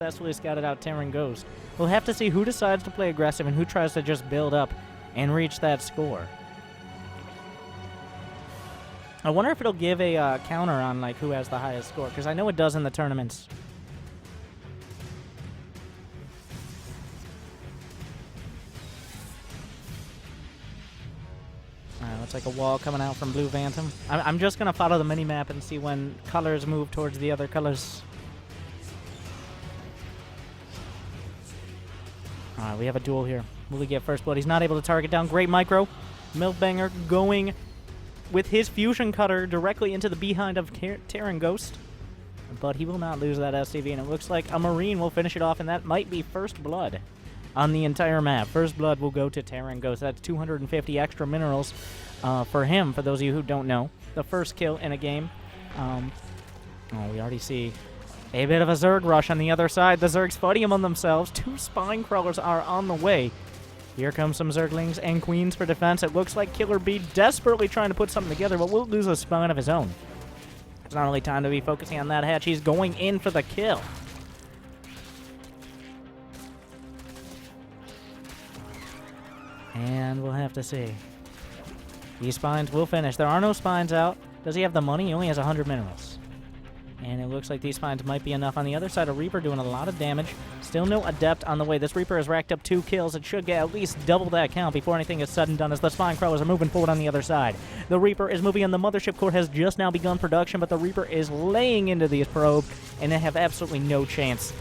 successfully scouted out Terran Ghost. We'll have to see who decides to play aggressive and who tries to just build up and reach that score. I wonder if it'll give a counter on like who has the highest score, because I know it does in the tournaments. Looks like a wall coming out from Blue Phantom. I'm just going to follow the mini-map and see when colors move towards the other colors. Alright, we have a duel here. Will he get first blood? He's not able to target down. Great micro. Milfbanger going with his fusion cutter directly into the behind of Terran Ghost. But he will not lose that SCV, and it looks like a Marine will finish it off, and that might be first blood on the entire map. First blood will go to Terran Ghost. That's 250 extra minerals for him, for those of you who don't know. The first kill in a game. We already see a bit of a Zerg rush on the other side. The Zergs fighting among themselves. 2 spine crawlers are on the way. Here comes some Zerglings and Queens for defense. It looks like Killer Bee desperately trying to put something together, but will lose a spine of his own. It's not really time to be focusing on that hatch. He's going in for the kill. And we'll have to see. These spines will finish. There are no spines out. Does he have the money? He only has 100 minerals. And it looks like these spines might be enough. On the other side, a Reaper doing a lot of damage. Still no Adept on the way. This Reaper has racked up 2 kills. It should get at least double that count before anything is said and done, as the Spine Crawlers are moving forward on the other side. The Reaper is moving in. The Mothership Core has just now begun production, but the Reaper is laying into these probes, and they have absolutely no chance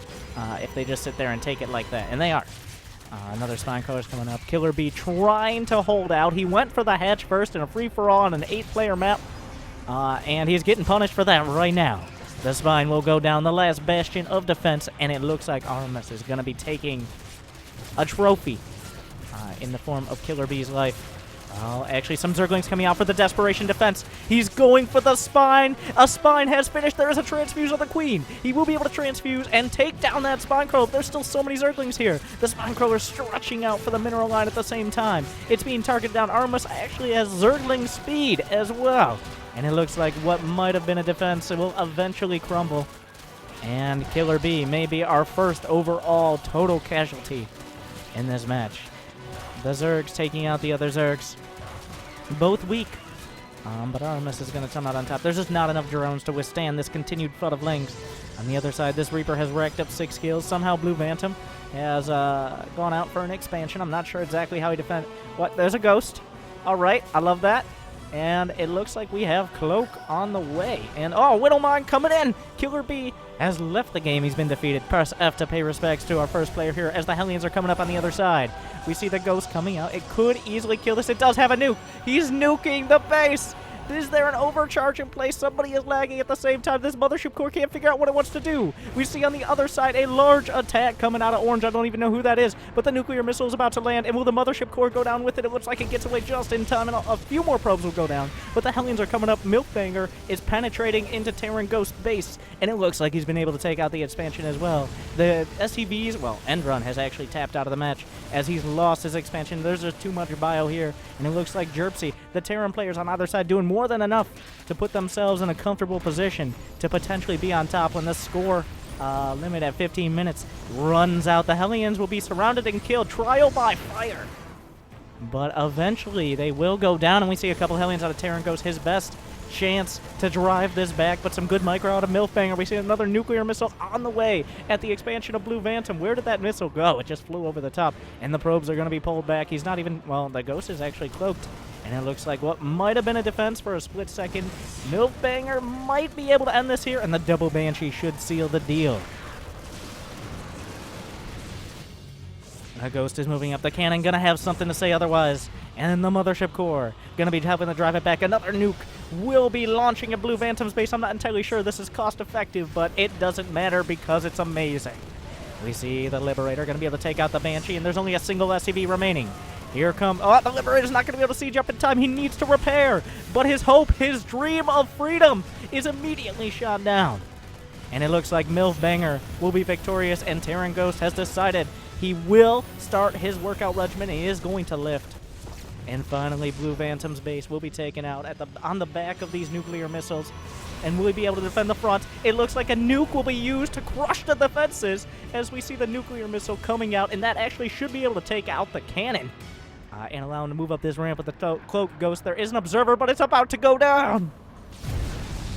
if they just sit there and take it like that. And they are. Another Spine Crawler's coming up. Killer Bee trying to hold out. He went for the hatch first in a free-for-all on an 8-player map, and he's getting punished for that right now. The Spine will go down, the last bastion of defense, and it looks like Artemis is going to be taking a trophy in the form of Killer Bee's life. Oh, actually, some Zerglings coming out for the desperation defense. He's going for the Spine. A Spine has finished. There is a transfuse of the Queen. He will be able to transfuse and take down that Spine Crawler. There's still so many Zerglings here. The Spine Crawler stretching out for the mineral line at the same time. It's being targeted down. Artemis actually has Zergling speed as well. And it looks like what might have been a defense will eventually crumble. And Killer Bee may be our first overall total casualty in this match. The Zergs taking out the other Zergs. Both weak. But Artemis is going to come out on top. There's just not enough drones to withstand this continued flood of lings. On the other side, this Reaper has racked up 6 kills. Somehow Blue Phantom has gone out for an expansion. I'm not sure exactly how he defend. What? There's a Ghost. All right. I love that. And it looks like we have Cloak on the way. And, oh, Widowmine coming in! Killer Bee has left the game. He's been defeated. Press F to pay respects to our first player here as the Hellions are coming up on the other side. We see the Ghost coming out. It could easily kill this. It does have a nuke. He's nuking the base. Is there an overcharge in place? Somebody is lagging at the same time. This Mothership Core can't figure out what it wants to do. We see on the other side a large attack coming out of orange. I don't even know who that is, but the nuclear missile is about to land, and will the Mothership Core go down with it? It looks like it gets away just in time, and a few more probes will go down, but the Hellions are coming up. Milkbanger is penetrating into Terran Ghost base, and it looks like he's been able to take out the expansion as well. The SCVs, well, Endrun has actually tapped out of the match as he's lost his expansion. There's just too much bio here, and it looks like Jerpsy, the Terran players on either side, doing more than enough to put themselves in a comfortable position to potentially be on top when the score limit at 15 minutes runs out. The Hellions will be surrounded and killed. Trial by fire. But eventually they will go down, and we see a couple Hellions out of Terran Ghost. His best chance to drive this back, but some good micro out of Milfbanger. We see another nuclear missile on the way at the expansion of Blue Phantom. Where did that missile go? It just flew over the top, and the probes are going to be pulled back. He's not even, well, the Ghost is actually cloaked. And it looks like what might have been a defense for a split second. Milfbanger might be able to end this here, and the double Banshee should seal the deal. The Ghost is moving up. The cannon gonna have something to say otherwise. And the Mothership Core gonna be helping to drive it back. Another nuke will be launching at Blue Phantom's base. I'm not entirely sure this is cost effective, but it doesn't matter because it's amazing. We see the Liberator gonna be able to take out the Banshee, and there's only a single SCV remaining. Here comes... Oh, the Liberator's not going to be able to siege up in time. He needs to repair. But his hope, his dream of freedom is immediately shot down. And it looks like Milfbanger will be victorious, and Terran Ghost has decided he will start his workout regimen. He is going to lift. And finally, Blue Phantom's base will be taken out on the back of these nuclear missiles. And will he be able to defend the front? It looks like a nuke will be used to crush the defenses as we see the nuclear missile coming out, and that actually should be able to take out the cannon and allow him to move up this ramp with the cloak ghost. There is an observer, but it's about to go down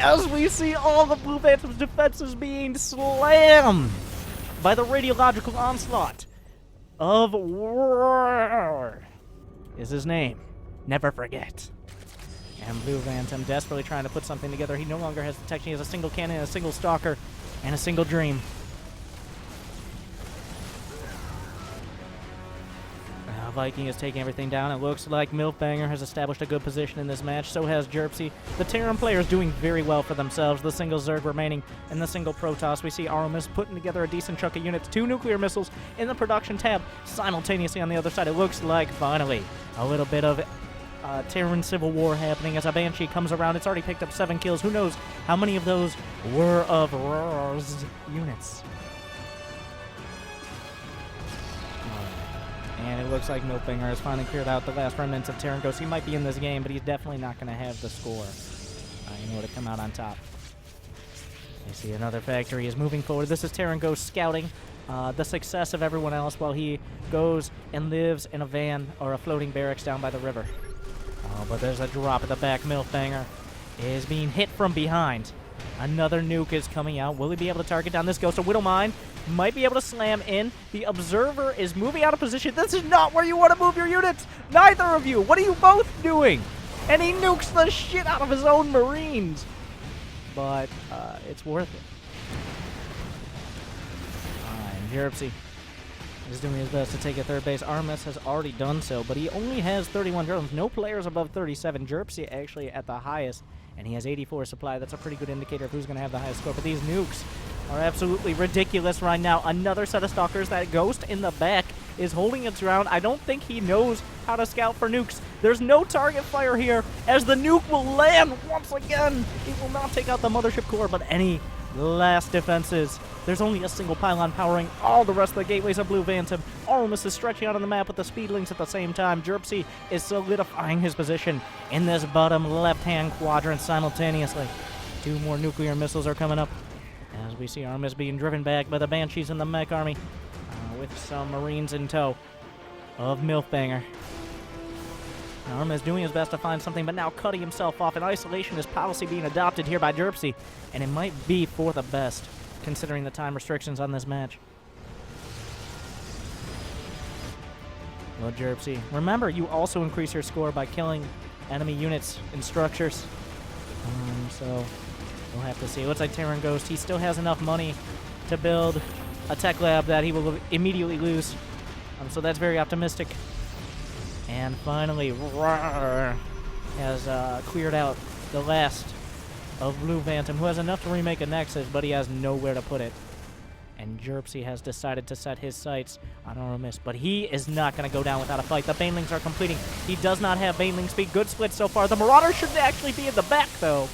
as we see all the Blue Phantom's defenses being slammed by the radiological onslaught of War is his name. Never forget. And Blue Phantom desperately trying to put something together. He no longer has detection. He has a single cannon, a single stalker, and a single dream. Viking is taking everything down. It looks like Milfbanger has established a good position in this match. So has Jerpsy. The Terran players doing very well for themselves. The single Zerg remaining and the single Protoss. We see Aramis putting together a decent chunk of units. 2 nuclear missiles in the production tab simultaneously on the other side. It looks like finally a little bit of Terran civil war happening as a Banshee comes around. It's already picked up 7 kills. Who knows how many of those were of R's units. And it looks like Milfinger has finally cleared out the last remnants of Terran Ghost. He might be in this game, but he's definitely not going to have the score in order to come out on top. You see another factory is moving forward. This is Terran Ghost scouting the success of everyone else while he goes and lives in a van or a floating barracks down by the river. Oh, but there's a drop at the back. Milfinger is being hit from behind. Another nuke is coming out. Will he be able to target down this Ghost? A Widowmine might be able to slam in. The Observer is moving out of position. This is not where you want to move your units. Neither of you. What are you both doing? And he nukes the shit out of his own Marines. But it's worth it. And Jerpsy is doing his best to take a third base. Armis has already done so, but he only has 31 drones. No players above 37. Jerpsy actually at the highest, and he has 84 supply. That's a pretty good indicator of who's going to have the highest score. But these nukes are absolutely ridiculous right now. Another set of stalkers. That Ghost in the back is holding its ground. I don't think he knows how to scout for nukes. There's no target fire here as the nuke will land once again. It will not take out the mothership core, but any last defenses. There's only a single pylon powering all the rest of the gateways of Blue Phantom. Aramis is stretching out on the map with the speed links at the same time. Jerpsy is solidifying his position in this bottom left-hand quadrant simultaneously. 2 more nuclear missiles are coming up as we see Aramis being driven back by the Banshees and the mech army with some Marines in tow of Milfbanger. Aramis doing his best to find something, but now cutting himself off. An isolationist policy being adopted here by Jerpsy, and it might be for the best, considering the time restrictions on this match. Well, Jerpsy, remember, you also increase your score by killing enemy units and structures. So we'll have to see. It looks like Terran Ghost, he still has enough money to build a tech lab that he will immediately lose. So that's very optimistic. And finally, Roar has cleared out the last of Blue Phantom, who has enough to remake a Nexus, but he has nowhere to put it. And Jerpsy has decided to set his sights on Aramis, but he is not going to go down without a fight. The Banelings are completing. He does not have Baneling speed. Good split so far. The Marauder should actually be in the back, though.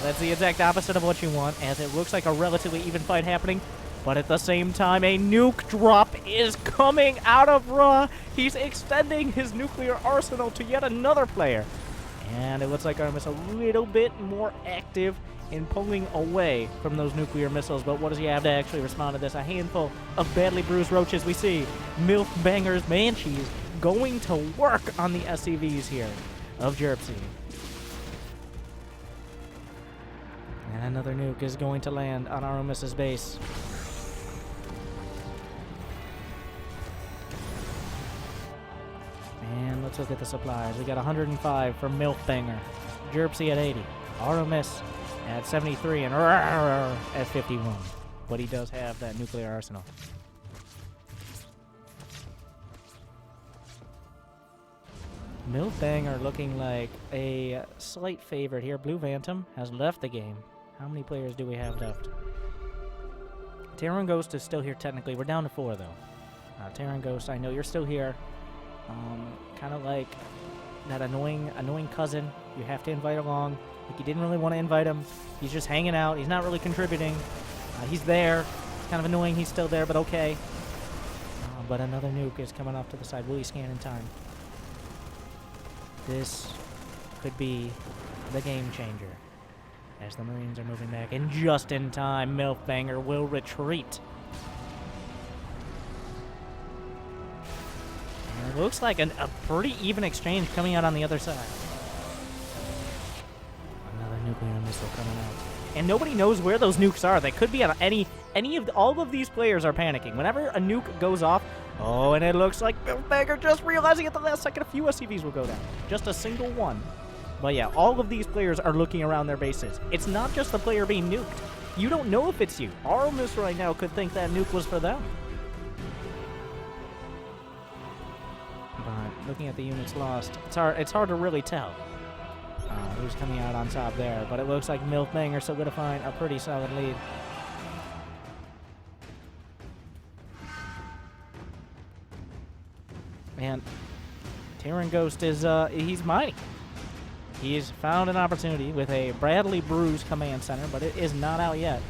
That's the exact opposite of what you want, as it looks like a relatively even fight happening. But at the same time, a nuke drop is coming out of Ra. He's extending his nuclear arsenal to yet another player. And it looks like Aramis a little bit more active in pulling away from those nuclear missiles. But what does he have to actually respond to this? A handful of badly bruised roaches. We see Milfbanger's Banshees going to work on the SCVs here of Jerpsy. And another nuke is going to land on Aramis's base. And let's look at the supplies. We got 105 from Milfbanger, Jerpsy at 80, Aramis at 73, and at 51. But he does have that nuclear arsenal. Milfbanger looking like a slight favorite here. Blue Phantom has left the game. How many players do we have left? Terran Ghost is still here technically. We're down to 4 though. Terran Ghost, I know you're still here. Kind of like that annoying cousin you have to invite along. Like you didn't really want to invite him. He's just hanging out. He's not really contributing. He's there. It's kind of annoying he's still there, but okay. But another nuke is coming off to the side. Will he scan in time? This could be the game changer. as the Marines are moving back. And just in time, Milfbanger will retreat. And it looks like a pretty even exchange coming out on the other side. Another nuclear missile coming out. And nobody knows where those nukes are. They could be on all of these players are panicking. Whenever a nuke goes off, oh, and it looks like Milfbanger just realizing at the last second a few SCVs will go down. Just a single one. But yeah, all of these players are looking around their bases. It's not just the player being nuked. You don't know if it's you. Armis right now could think that nuke was for them. But looking at the units lost, it's hard to really tell who's coming out on top there. But it looks like Milfbanger solidifying a pretty solid lead. And Terran Ghost is, he's mighty. He's found an opportunity with a Bradley Bruise command center, but it is not out yet.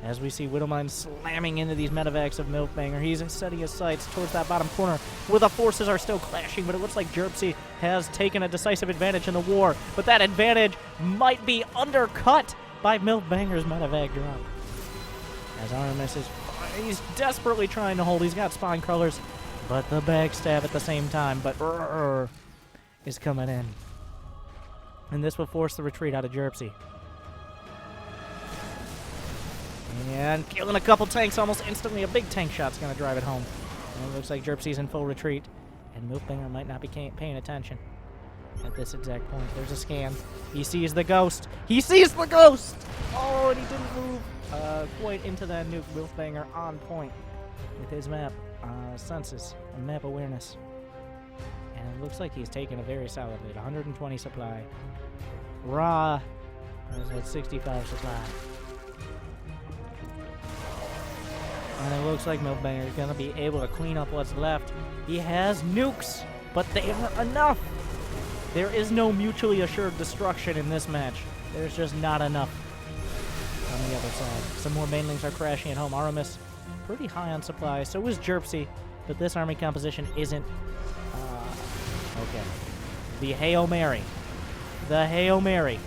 As we see Widowmine slamming into these medevacs of Milfbanger, he's setting his sights towards that bottom corner where the forces are still clashing, but it looks like Jerpsy has taken a decisive advantage in the war, but that advantage might be undercut by Milfbanger's medevac drop. As Aramis he's desperately trying to hold. He's got spine crawlers, but the backstab at the same time, but is coming in. And this will force the retreat out of Jerpsy. And killing a couple tanks almost instantly. A big tank shot's going to drive it home. And it looks like Jerpsy's in full retreat. And Milfbanger might not be paying attention at this exact point. There's a scan. He sees the ghost. He sees the ghost! Oh, and he didn't move quite into that nuke. Milfbanger on point with his map senses and map awareness. And it looks like he's taken a very solid lead. 120 supply. Raw is at 65 supply. And it looks like Milfbanger is going to be able to clean up what's left. He has nukes, but they aren't enough. There is no mutually assured destruction in this match. There's just not enough on the other side. Some more mainlings are crashing at home. Aramis pretty high on supply. So is Jerpsy, but this army composition isn't... okay. The Hail Mary. The Hail Mary.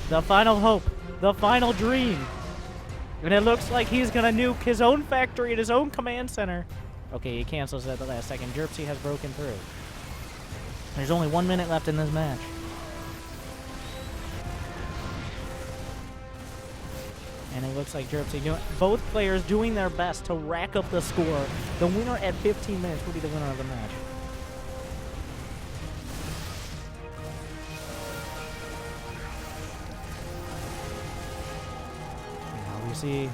The final hope. The final dream. And it looks like he's going to nuke his own factory and his own command center. Okay, he cancels it at the last second. Jerpsy has broken through. There's only 1 minute left in this match. And it looks like Jerpsy both players doing their best to rack up the score. The winner at 15 minutes will be the winner of the match. See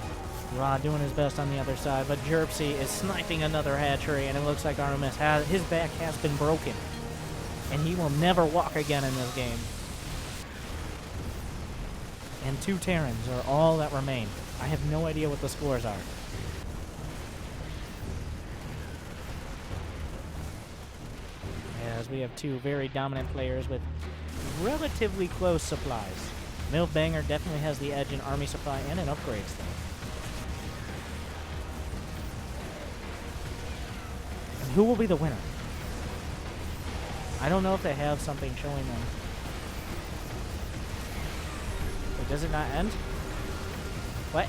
Ra doing his best on the other side, but Jerpsy is sniping another hatchery, and it looks like Aramis his back has been broken, and he will never walk again in this game. And 2 Terrans are all that remain. I have no idea what the scores are. As we have 2 very dominant players with relatively close supplies. Milfbanger definitely has the edge in army supply and in upgrades, though. And who will be the winner? I don't know if they have something showing them. Wait, does it not end? What?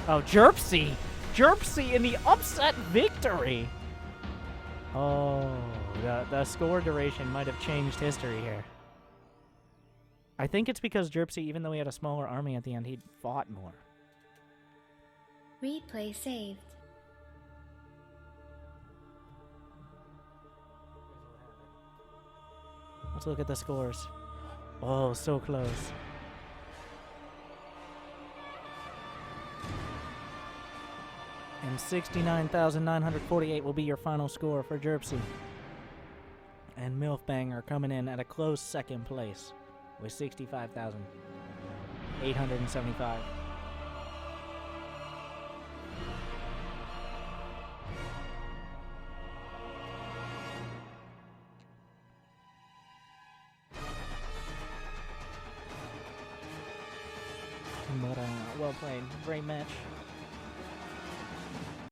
Oh, Jerpsy! Jerpsy in the upset victory! Oh, the score duration might have changed history here. I think it's because Jerpsy, even though he had a smaller army at the end, he fought more. Replay saved. Let's look at the scores. Oh, so close. And 69,948 will be your final score for Jerpsy. And Milfbanger coming in at a close second place with 65,875. But well played. Great match.